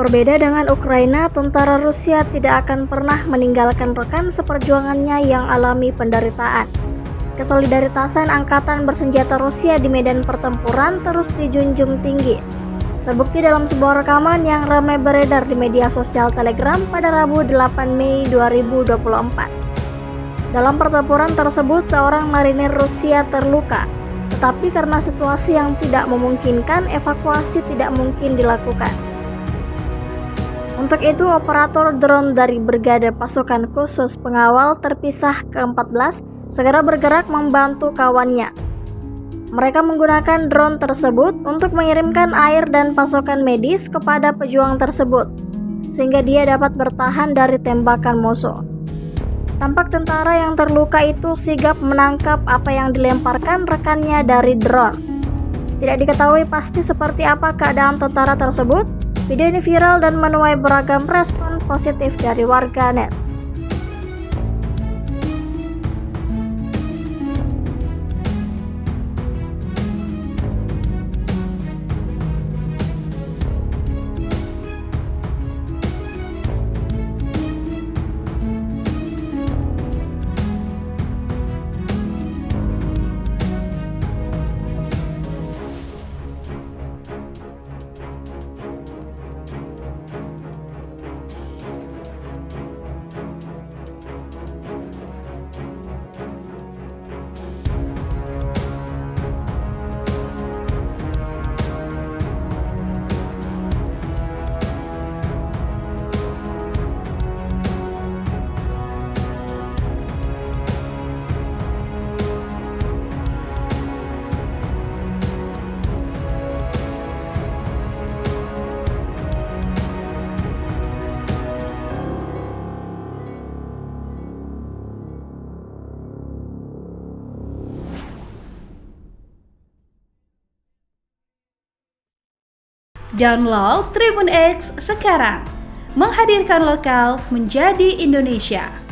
Berbeda dengan Ukraina, tentara Rusia tidak akan pernah meninggalkan rekan seperjuangannya yang alami penderitaan. Kesolidaritasan angkatan bersenjata Rusia di medan pertempuran terus dijunjung tinggi. Terbukti dalam sebuah rekaman yang ramai beredar di media sosial Telegram pada Rabu 8 Mei 2024. Dalam pertempuran tersebut, seorang marinir Rusia terluka, tetapi karena situasi yang tidak memungkinkan, evakuasi tidak mungkin dilakukan. Untuk itu, operator drone dari Brigade Pasukan Khusus Pengawal Terpisah ke-14 segera bergerak membantu kawannya. Mereka menggunakan drone tersebut untuk mengirimkan air dan pasokan medis kepada pejuang tersebut, sehingga dia dapat bertahan dari tembakan musuh. Tampak tentara yang terluka itu sigap menangkap apa yang dilemparkan rekannya dari drone. Tidak diketahui pasti seperti apa keadaan tentara tersebut. Video ini viral dan menuai beragam respon positif dari warganet. Download Tribun X sekarang, menghadirkan lokal menjadi Indonesia.